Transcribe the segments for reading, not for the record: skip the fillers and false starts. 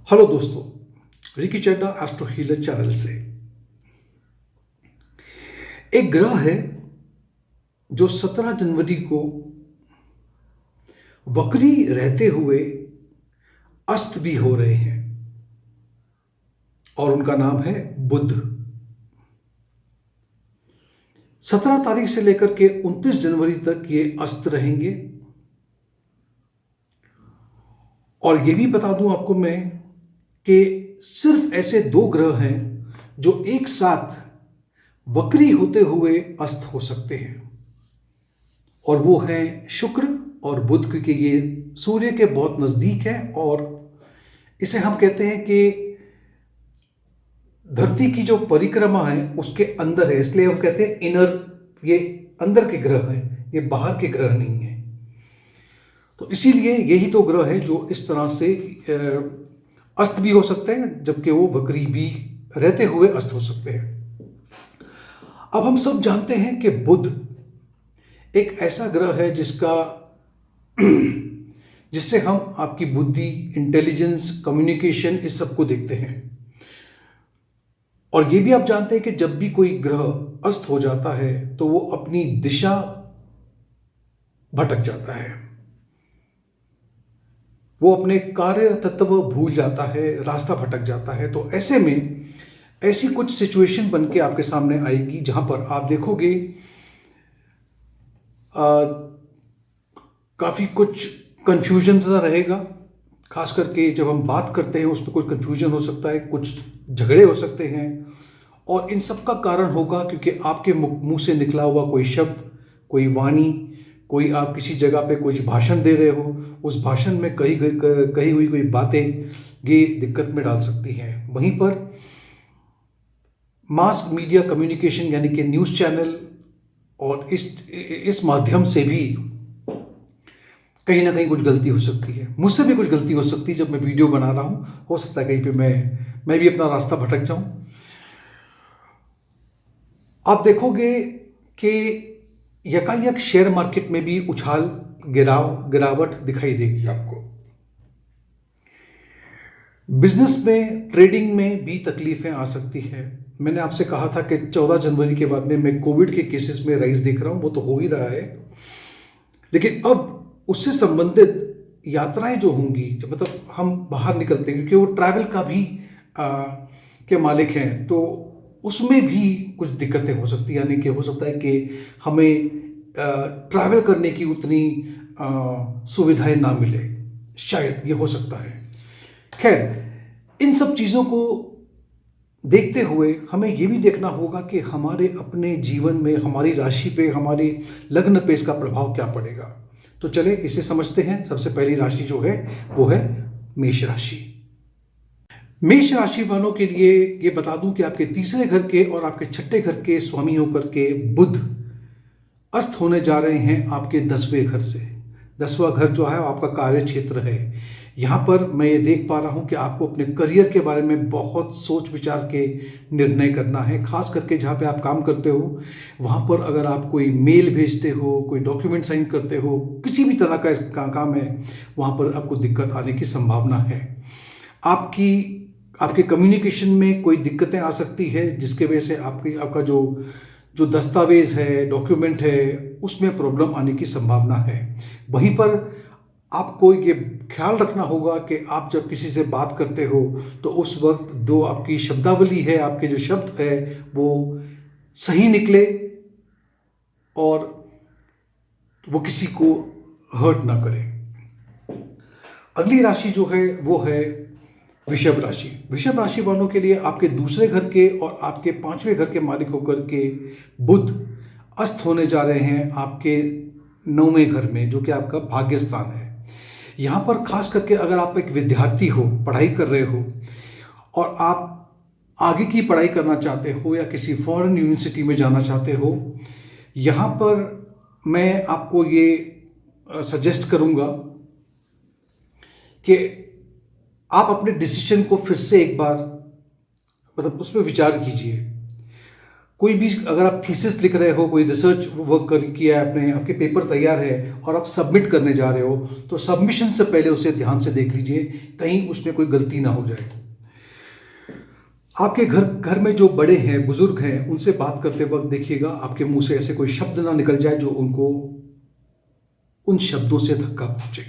Hello दोस्तों, Ricky चड्डा astro healer channel से। एक ग्रह है जो 17 जनवरी को वक्री रहते हुए अस्त भी हो रहे हैं और उनका नाम है बुध। 17 तारीख से लेकर के 29 जनवरी तक ये अस्त रहेंगे। और ये भी बता दूं आपको मैं कि सिर्फ ऐसे दो ग्रह हैं जो एक साथ वक्री होते हुए अस्त हो सकते हैं, और वो हैं शुक्र और बुध, क्योंकि ये सूर्य के बहुत नजदीक है और इसे हम कहते हैं कि धरती की जो परिक्रमा है उसके अंदर है, इसलिए हम कहते हैं इनर, ये अंदर के ग्रह हैं, ये बाहर के ग्रह नहीं है। तो इसीलिए यही तो ग्रह है जो इस तरह से अस्त भी हो सकते हैं, जबकि वो वक्री भी रहते हुए अस्त हो सकते हैं। अब हम सब जानते हैं कि बुध एक ऐसा ग्रह है जिससे हम आपकी बुद्धि, इंटेलिजेंस, कम्युनिकेशन, इस सब को देखते हैं। और ये भी आप जानते हैं कि जब भी कोई ग्रह अस्त हो जाता है तो वो अपनी दिशा भटक जाता है, वो अपने कार्य तत्व भूल जाता है, रास्ता भटक जाता है। तो ऐसे में ऐसी कुछ सिचुएशन बन के आपके सामने आएगी जहां पर आप देखोगे काफ़ी कुछ कन्फ्यूजन सा रहेगा। खास करके जब हम बात करते हैं उसमें कुछ कन्फ्यूजन हो सकता है, कुछ झगड़े हो सकते हैं, और इन सब का कारण होगा क्योंकि आपके मुंह से निकला हुआ कोई शब्द, कोई वाणी, कोई आप किसी जगह पे कोई भाषण दे रहे हो, उस भाषण में कही हुई कोई बातें ये दिक्कत में डाल सकती हैं। वहीं पर मास मीडिया कम्युनिकेशन यानी कि न्यूज़ चैनल और इस माध्यम से भी कहीं ना कहीं कुछ गलती हो सकती है। मुझसे भी कुछ गलती हो सकती है जब मैं वीडियो बना रहा हूँ, हो सकता है कहीं पे मैं भी अपना रास्ता भटक जाऊं। आप देखोगे कि यकायक शेयर मार्केट में भी उछाल गिरावट दिखाई देगी आपको। बिजनेस में, ट्रेडिंग में भी तकलीफें आ सकती है। मैंने आपसे कहा था कि 14 जनवरी के बाद में मैं कोविड के केसेस में राइज देख रहा हूं, वो तो हो ही रहा है, लेकिन अब उससे संबंधित यात्राएं जो होंगी, जब मतलब हम बाहर निकलते हैं, क्योंकि वो ट्रैवल का भी के मालिक हैं, तो उसमें भी कुछ दिक्कतें हो सकती हैं। यानी कि हो सकता है कि हमें ट्रैवल करने की उतनी सुविधाएं ना मिले, शायद ये हो सकता है। खैर, इन सब चीज़ों को देखते हुए हमें ये भी देखना होगा कि हमारे अपने जीवन में, हमारी राशि पे, हमारे लग्न पे इसका प्रभाव क्या पड़ेगा। तो चले इसे समझते हैं। सबसे पहली राशि जो है वो है मेष राशि। मेष राशि वालों के लिए ये बता दूं कि आपके तीसरे घर के और आपके छठे घर के स्वामी होकर के बुध अस्त होने जा रहे हैं आपके 10वें घर से। 10वां घर जो है आपका कार्य क्षेत्र है। यहाँ पर मैं ये देख पा रहा हूँ कि आपको अपने करियर के बारे में बहुत सोच विचार के निर्णय करना है। खास करके जहाँ पे आप काम करते हो वहाँ पर अगर आप कोई मेल भेजते हो, कोई डॉक्यूमेंट साइन करते हो, किसी भी तरह का काम है, वहाँ पर आपको दिक्कत आने की संभावना है। आपके कम्युनिकेशन में कोई दिक्कतें आ सकती है, जिसके वजह से आपका जो दस्तावेज है, डॉक्यूमेंट है, उसमें प्रॉब्लम आने की संभावना है। वहीं पर आपको ये ख्याल रखना होगा कि आप जब किसी से बात करते हो तो उस वक्त जो आपकी शब्दावली है, आपके जो शब्द है, वो सही निकले और वो किसी को हर्ट ना करे। अगली राशि जो है वो है वृषभ राशि। वृषभ राशि वालों के लिए आपके दूसरे घर के और आपके 5वें घर के मालिक होकर के बुध अस्त होने जा रहे हैं आपके 9वें घर में, जो कि आपका भाग्य स्थान है। यहाँ पर खास करके अगर आप एक विद्यार्थी हो, पढ़ाई कर रहे हो और आप आगे की पढ़ाई करना चाहते हो या किसी फॉरेन यूनिवर्सिटी में जाना चाहते हो, यहाँ पर मैं आपको ये सजेस्ट करूँगा कि आप अपने डिसीजन को फिर से एक बार मतलब उसमें विचार कीजिए। कोई भी अगर आप थीसिस लिख रहे हो, कोई रिसर्च वर्क कर किया है आपने, आपके पेपर तैयार है और आप सबमिट करने जा रहे हो, तो सबमिशन से पहले उसे ध्यान से देख लीजिए, कहीं उसमें कोई गलती ना हो जाए। आपके घर में जो बड़े हैं, बुजुर्ग हैं, उनसे बात करते वक्त देखिएगा आपके मुंह से ऐसे कोई शब्द ना निकल जाए जो उनको उन शब्दों से धक्का पहुंचे।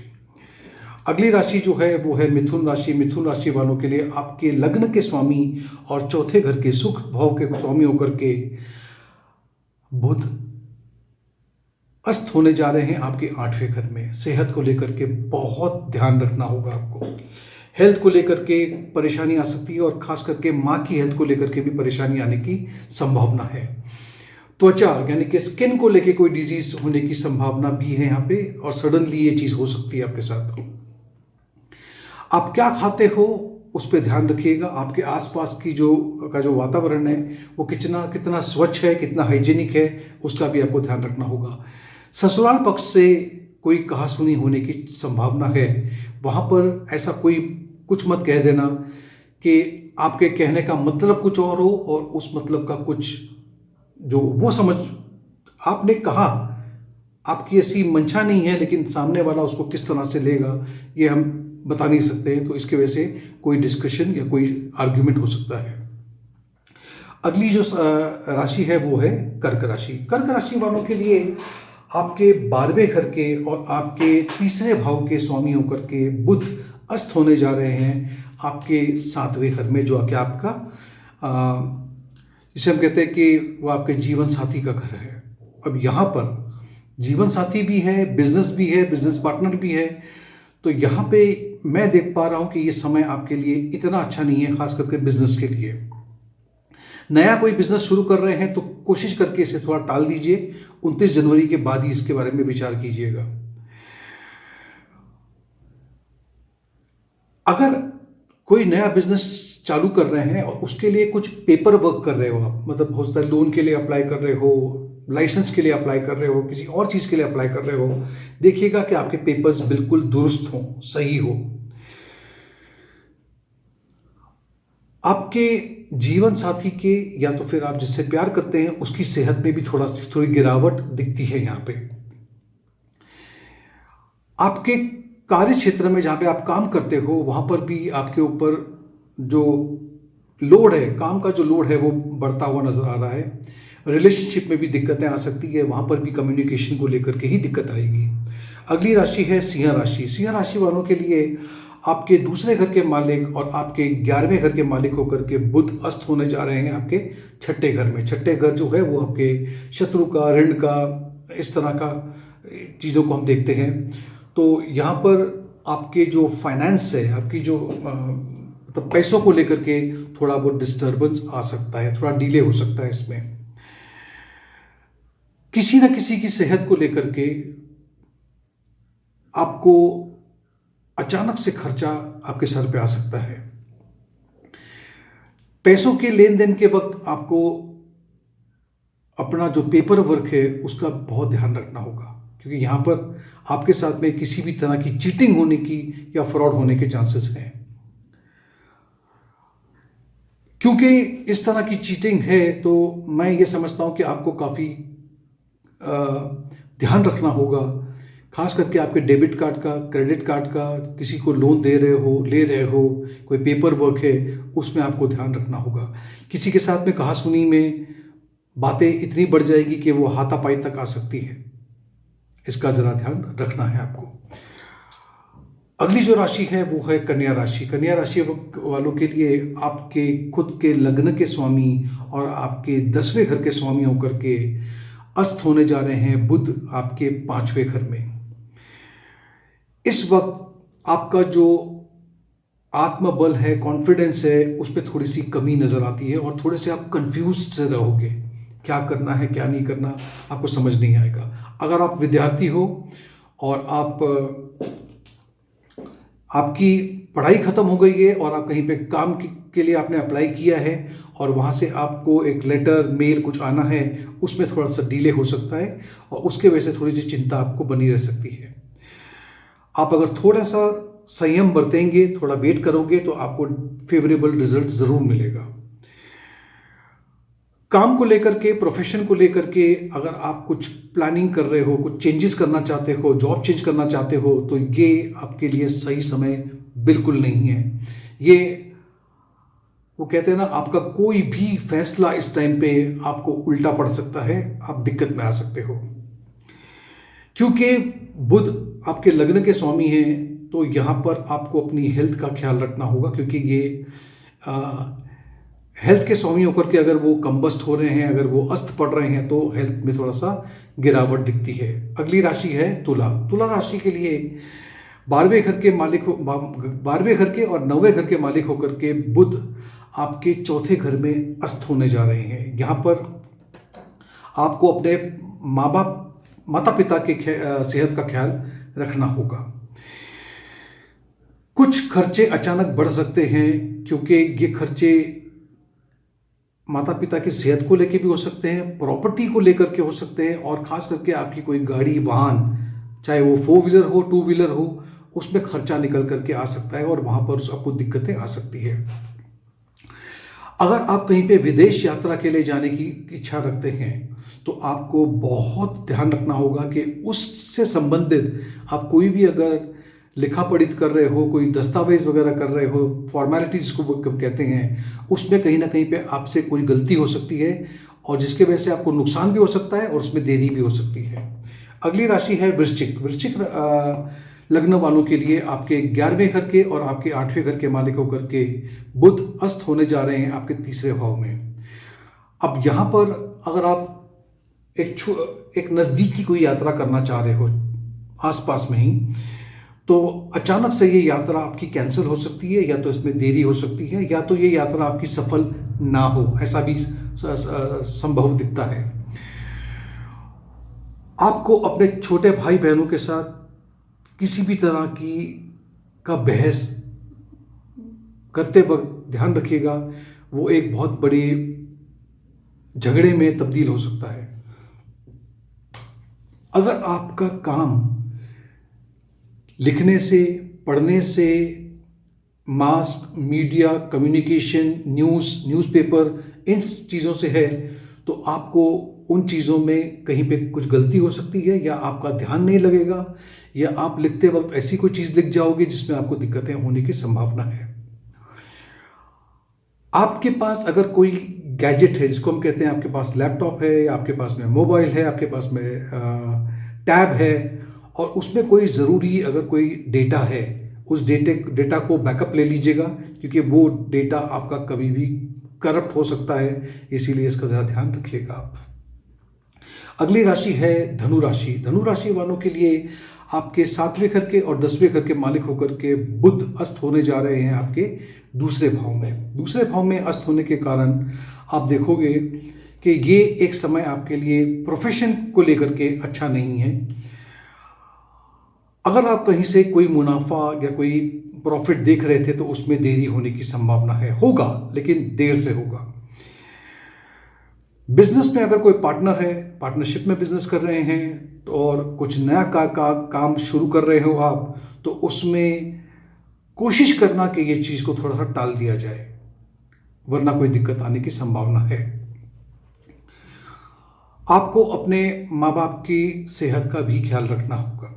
अगली राशि जो है वो है मिथुन राशि। मिथुन राशि वालों के लिए आपके लग्न के स्वामी और चौथे घर के सुख भाव के स्वामी होकर के बुध अस्त होने जा रहे हैं आपके 8वें घर में। सेहत को लेकर के बहुत ध्यान रखना होगा आपको। हेल्थ को लेकर के परेशानी आ सकती है और खास करके माँ की हेल्थ को लेकर के भी परेशानी आने की संभावना है। त्वचा यानी कि स्किन को लेकर कोई डिजीज होने की संभावना भी है यहाँ पे, और सडनली ये चीज हो सकती है आपके साथ। आप क्या खाते हो उस पर ध्यान रखिएगा। आपके आसपास की जो वातावरण है वो कितना स्वच्छ है, कितना हाइजीनिक है, उसका भी आपको ध्यान रखना होगा। ससुराल पक्ष से कोई कहासुनी होने की संभावना है, वहाँ पर ऐसा कोई कुछ मत कह देना कि आपके कहने का मतलब कुछ और हो और उस मतलब का कुछ जो वो समझ आपने कहा, आपकी ऐसी मंशा नहीं है, लेकिन सामने वाला उसको किस तरह से लेगा ये हम बता नहीं सकते हैं, तो इसकी वजह से कोई डिस्कशन या कोई आर्ग्यूमेंट हो सकता है। अगली जो राशि है वो है कर्क राशि। कर्क राशि वालों के लिए आपके 12वें घर के और आपके तीसरे भाव के स्वामी होकर के बुध अस्त होने जा रहे हैं आपके 7वें घर में, जो कि आपका जिसे हम कहते हैं कि वो आपके जीवन साथी का घर है। अब यहाँ पर जीवन साथी भी है, बिजनेस भी है, बिजनेस पार्टनर भी है, तो यहाँ पे मैं देख पा रहा हूँ कि ये समय आपके लिए इतना अच्छा नहीं है, खास करके बिजनेस के लिए। नया कोई बिजनेस शुरू कर रहे हैं तो कोशिश करके इसे थोड़ा टाल दीजिए। 29 जनवरी के बाद ही इसके बारे में विचार कीजिएगा। अगर कोई नया बिजनेस चालू कर रहे हैं और उसके लिए कुछ पेपर वर्क कर रहे हो आप, मतलब हो सकता है लोन के लिए अप्लाई कर रहे हो, लाइसेंस के लिए अप्लाई कर रहे हो, किसी और चीज़ के लिए अप्लाई कर रहे हो, देखिएगा कि आपके पेपर्स बिल्कुल दुरुस्त हों, सही हो। आपके जीवन साथी के या तो फिर आप जिससे प्यार करते हैं उसकी सेहत में भी थोड़ी गिरावट दिखती है यहाँ पे। आपके कार्य क्षेत्र में जहाँ पे आप काम करते हो वहाँ पर भी आपके ऊपर जो लोड है, काम का जो लोड है वो बढ़ता हुआ नजर आ रहा है। रिलेशनशिप में भी दिक्कतें आ सकती है, वहाँ पर भी कम्युनिकेशन को लेकर के ही दिक्कत आएगी। अगली राशि है सिंह राशि। सिंह राशि वालों के लिए आपके दूसरे घर के मालिक और आपके 11वें घर के मालिक होकर के बुध अस्त होने जा रहे हैं आपके 6ठे घर में। 6ठे घर जो है वो आपके शत्रु का, ऋण का, इस तरह का चीज़ों को हम देखते हैं। तो यहाँ पर आपके जो फाइनेंस है, आपकी जो मतलब पैसों को लेकर के थोड़ा बहुत डिस्टर्बेंस आ सकता है, थोड़ा डिले हो सकता है इसमें। किसी न किसी की सेहत को लेकर के आपको अचानक से खर्चा आपके सर पे आ सकता है। पैसों के लेन देन के वक्त आपको अपना जो पेपर वर्क है उसका बहुत ध्यान रखना होगा, क्योंकि यहाँ पर आपके साथ में किसी भी तरह की चीटिंग होने की या फ्रॉड होने के चांसेस हैं। क्योंकि इस तरह की चीटिंग है तो मैं ये समझता हूँ कि आपको काफ़ी ध्यान रखना होगा, खास करके आपके डेबिट कार्ड का, क्रेडिट कार्ड का, किसी को लोन दे रहे हो, ले रहे हो, कोई पेपर वर्क है, उसमें आपको ध्यान रखना होगा। किसी के साथ में कहासुनी में बातें इतनी बढ़ जाएगी कि वो हाथापाई तक आ सकती है, इसका ज़रा ध्यान रखना है आपको। अगली जो राशि है वो है कन्या राशि। कन्या राशि वालों के लिए आपके खुद के लग्न के स्वामी और आपके 10वें घर के स्वामी होकर के अस्त होने जा रहे हैं बुध आपके 5वें घर में। इस वक्त आपका जो आत्मबल है, कॉन्फिडेंस है, उस पर थोड़ी सी कमी नजर आती है और थोड़े से आप कंफ्यूज्ड से रहोगे, क्या करना है क्या नहीं करना आपको समझ नहीं आएगा। अगर आप विद्यार्थी हो और आपकी पढ़ाई खत्म हो गई है और आप कहीं पे काम के लिए आपने अप्लाई किया है और वहाँ से आपको एक लेटर, मेल कुछ आना है, उसमें थोड़ा सा डिले हो सकता है और उसके वजह से थोड़ी सी चिंता आपको बनी रह सकती है। आप अगर थोड़ा सा संयम बरतेंगे, थोड़ा वेट करोगे तो आपको फेवरेबल रिजल्ट ज़रूर मिलेगा। काम को लेकर के, प्रोफेशन को लेकर के अगर आप कुछ प्लानिंग कर रहे हो, कुछ चेंजेस करना चाहते हो, जॉब चेंज करना चाहते हो, तो ये आपके लिए सही समय बिल्कुल नहीं है। ये वो कहते हैं ना, आपका कोई भी फैसला इस टाइम पे आपको उल्टा पड़ सकता है, आप दिक्कत में आ सकते हो। क्योंकि बुध आपके लग्न के स्वामी हैं, तो यहाँ पर आपको अपनी हेल्थ का ख्याल रखना होगा, क्योंकि ये हेल्थ के स्वामी होकर के अगर वो कंबस्ट हो रहे हैं, अगर वो अस्त पड़ रहे हैं, तो हेल्थ में थोड़ा सा गिरावट दिखती है। अगली राशि है तुला। तुला राशि के लिए 12वें घर के मालिक 12वें घर के और 9वें घर के मालिक होकर के बुध आपके चौथे घर में अस्त होने जा रहे हैं। यहाँ पर आपको अपने माता पिता के सेहत का ख्याल रखना होगा। कुछ खर्चे अचानक बढ़ सकते हैं, क्योंकि ये खर्चे माता पिता की सेहत को लेकर भी हो सकते हैं, प्रॉपर्टी को लेकर के हो सकते हैं, और खास करके आपकी कोई गाड़ी वाहन, चाहे वो 4 व्हीलर हो, 2 व्हीलर हो, उसमें खर्चा निकल करके आ सकता है और वहां पर आपको दिक्कतें आ सकती है। अगर आप कहीं पे विदेश यात्रा के लिए जाने की इच्छा रखते हैं, तो आपको बहुत ध्यान रखना होगा कि उससे संबंधित आप कोई भी अगर लिखा पढ़ित कर रहे हो, कोई दस्तावेज वगैरह कर रहे हो, फॉर्मेलिटीज को हम कहते हैं, उसमें कहीं ना कहीं पे आपसे कोई गलती हो सकती है, और जिसके वजह से आपको नुकसान भी हो सकता है और उसमें देरी भी हो सकती है। अगली राशि है वृश्चिक। वृश्चिक लग्न वालों के लिए आपके 11वें घर के और आपके 8वें घर के मालिक होकर के बुध अस्त होने जा रहे हैं आपके तीसरे भाव में। अब यहाँ पर अगर आप एक नज़दीक की कोई यात्रा करना चाह रहे हो आसपास में ही, तो अचानक से ये यात्रा आपकी कैंसिल हो सकती है, या तो इसमें देरी हो सकती है, या तो ये यात्रा आपकी सफल ना हो, ऐसा भी संभव दिखता है। आपको अपने छोटे भाई बहनों के साथ किसी भी तरह का बहस करते वक्त ध्यान रखिएगा, वो एक बहुत बड़ी झगड़े में तब्दील हो सकता है। अगर आपका काम लिखने से, पढ़ने से, मास मीडिया, कम्युनिकेशन, न्यूज़पेपर, इन चीज़ों से है, तो आपको उन चीज़ों में कहीं पे कुछ गलती हो सकती है, या आपका ध्यान नहीं लगेगा, या आप लिखते वक्त ऐसी कोई चीज़ लिख जाओगे जिसमें आपको दिक्कतें होने की संभावना है। आपके पास अगर कोई गैजेट है, जिसको हम कहते हैं, आपके पास लैपटॉप है, या आपके पास में मोबाइल है, आपके पास में टैब है, और उसमें कोई ज़रूरी अगर कोई डेटा है, उस डेटा को बैकअप ले लीजिएगा, क्योंकि वो डेटा आपका कभी भी करप्ट हो सकता है, इसीलिए इसका ज़रा ध्यान रखिएगा आप। अगली राशि है धनु राशि। धनु राशि वालों के लिए आपके 7वें घर के और 10वें घर के मालिक होकर के बुध अस्त होने जा रहे हैं आपके दूसरे भाव में। दूसरे भाव में अस्त होने के कारण आप देखोगे कि ये एक समय आपके लिए प्रोफेशन को लेकर के अच्छा नहीं है। अगर आप कहीं से कोई मुनाफा या कोई प्रॉफिट देख रहे थे, तो उसमें देरी होने की संभावना है, होगा लेकिन देर से होगा। बिजनेस में अगर कोई पार्टनर है, पार्टनरशिप में बिजनेस कर रहे हैं, और कुछ नया काम शुरू कर रहे हो आप, तो उसमें कोशिश करना कि ये चीज़ को थोड़ा सा टाल दिया जाए, वरना कोई दिक्कत आने की संभावना है। आपको अपने माँ बाप की सेहत का भी ख्याल रखना होगा।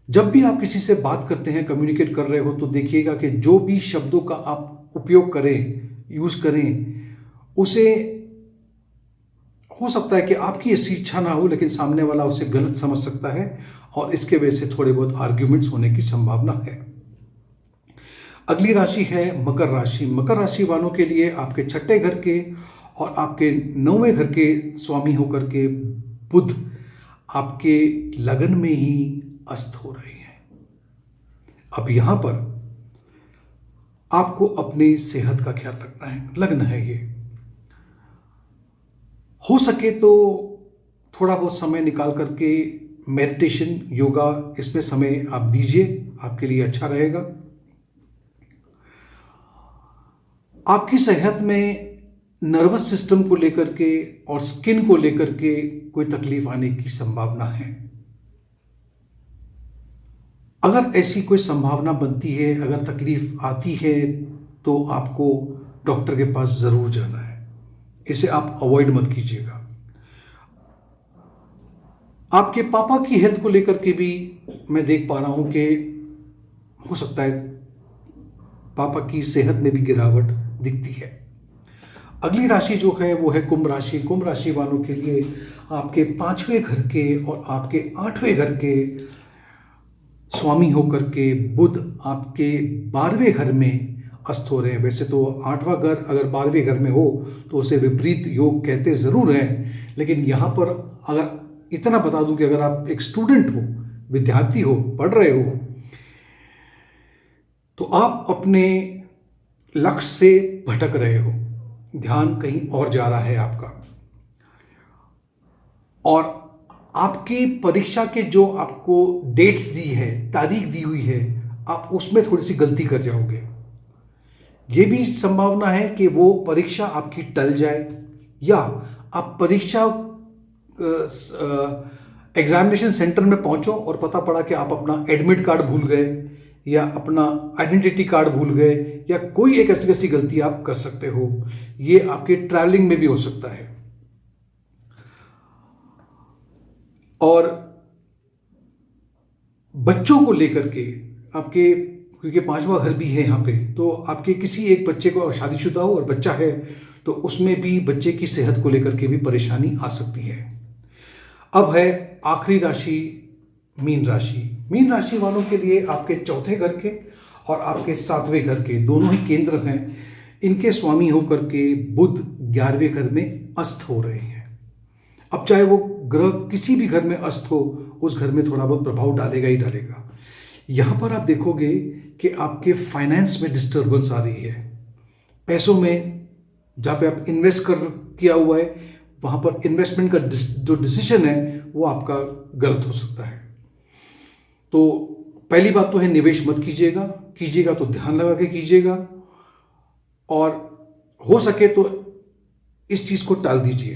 जब भी आप किसी से बात करते हैं, कम्युनिकेट कर रहे हो, तो देखिएगा कि जो भी शब्दों का आप उपयोग करें, यूज़ करें, उसे हो सकता है कि आपकी ऐसी इच्छा ना हो, लेकिन सामने वाला उसे गलत समझ सकता है, और इसके वजह से थोड़े बहुत आर्ग्यूमेंट्स होने की संभावना है। अगली राशि है मकर राशि। मकर राशि वालों के लिए आपके 6ठे घर के और आपके 9वें घर के स्वामी होकर के बुध आपके लगन में ही अस्त हो रहे हैं। अब यहां पर आपको अपनी सेहत का ख्याल रखना है। लग्न है ये, हो सके तो थोड़ा बहुत समय निकाल करके मेडिटेशन, योगा, इसमें समय आप दीजिए, आपके लिए अच्छा रहेगा। आपकी सेहत में नर्वस सिस्टम को लेकर के और स्किन को लेकर के कोई तकलीफ आने की संभावना है। अगर ऐसी कोई संभावना बनती है, अगर तकलीफ आती है, तो आपको डॉक्टर के पास ज़रूर जाना है। इसे आप अवॉइड मत कीजिएगा। आपके पापा की हेल्थ को लेकर के भी मैं देख पा रहा हूं कि हो सकता है पापा की सेहत में भी गिरावट दिखती है। अगली राशि जो है वो है कुंभ राशि। कुंभ राशि वालों के लिए आपके 5वें घर के और आपके 8वें घर के स्वामी होकर के बुध आपके 12वें घर में अस्त हो रहे हैं। वैसे तो 8वां घर अगर 12वें घर में हो तो उसे विपरीत योग कहते ज़रूर हैं, लेकिन यहाँ पर अगर इतना बता दूं कि अगर आप एक स्टूडेंट हो, विद्यार्थी हो, पढ़ रहे हो, तो आप अपने लक्ष्य से भटक रहे हो, ध्यान कहीं और जा रहा है आपका, और आपकी परीक्षा के जो आपको डेट्स दी है, तारीख दी हुई है, आप उसमें थोड़ी सी गलती कर जाओगे। ये भी संभावना है कि वो परीक्षा आपकी टल जाए, या आप परीक्षा एग्जामिनेशन सेंटर में पहुंचो और पता पड़ा कि आप अपना एडमिट कार्ड भूल गए या अपना आइडेंटिटी कार्ड भूल गए, या कोई एक ऐसी गलती आप कर सकते हो। ये आपके ट्रैवलिंग में भी हो सकता है। और बच्चों को लेकर के आपके, क्योंकि 5वां घर भी है यहाँ पे, तो आपके किसी एक बच्चे को, शादीशुदा हो और बच्चा है, तो उसमें भी बच्चे की सेहत को लेकर के भी परेशानी आ सकती है। अब है आखिरी राशि मीन राशि। मीन राशि वालों के लिए आपके 4थे घर के और आपके 7वें घर के दोनों ही केंद्र हैं, इनके स्वामी होकर के बुध 11वें घर में अस्त हो रहे हैं। अब चाहे वो ग्रह किसी भी घर में अस्त हो, उस घर में थोड़ा बहुत प्रभाव डालेगा ही डालेगा। यहाँ पर आप देखोगे कि आपके फाइनेंस में डिस्टर्बेंस आ रही है। पैसों में जहाँ पे आप इन्वेस्ट किया हुआ है, वहाँ पर इन्वेस्टमेंट का जो डिसीजन है वो आपका गलत हो सकता है। तो पहली बात तो है निवेश मत कीजिएगा तो ध्यान लगा के कीजिएगा, और हो सके तो इस चीज़ को टाल दीजिए,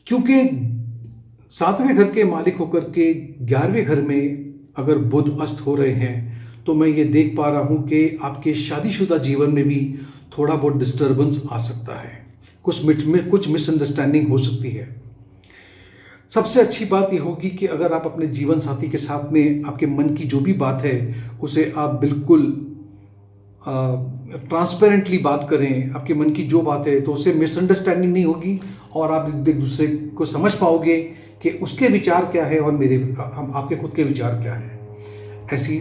क्योंकि 7वें घर के मालिक होकर के 11वें घर में अगर बुध अस्त हो रहे हैं, तो मैं ये देख पा रहा हूँ कि आपके शादीशुदा जीवन में भी थोड़ा बहुत डिस्टर्बेंस आ सकता है, कुछ मिसअंडरस्टैंडिंग हो सकती है। सबसे अच्छी बात ये होगी कि अगर आप अपने जीवन साथी के साथ में आपके मन की जो भी बात है उसे आप बिल्कुल ट्रांसपेरेंटली बात करें, आपके मन की जो बात है, तो उससे मिसअंडरस्टैंडिंग नहीं होगी और आप एक दूसरे को समझ पाओगे कि उसके विचार क्या है और हम आपके खुद के विचार क्या है। ऐसी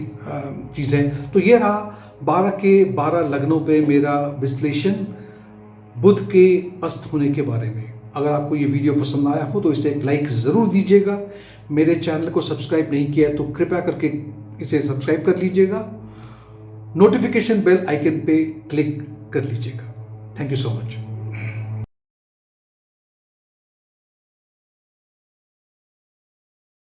चीज़ें। तो ये रहा 12 के 12 लग्नों पे मेरा विश्लेषण बुध के अस्त होने के बारे में। अगर आपको ये वीडियो पसंद आया हो तो इसे एक लाइक ज़रूर दीजिएगा। मेरे चैनल को सब्सक्राइब नहीं किया तो कृपया करके इसे सब्सक्राइब कर लीजिएगा। नोटिफिकेशन बेल आइकन पे क्लिक कर लीजिएगा। Thank you so much.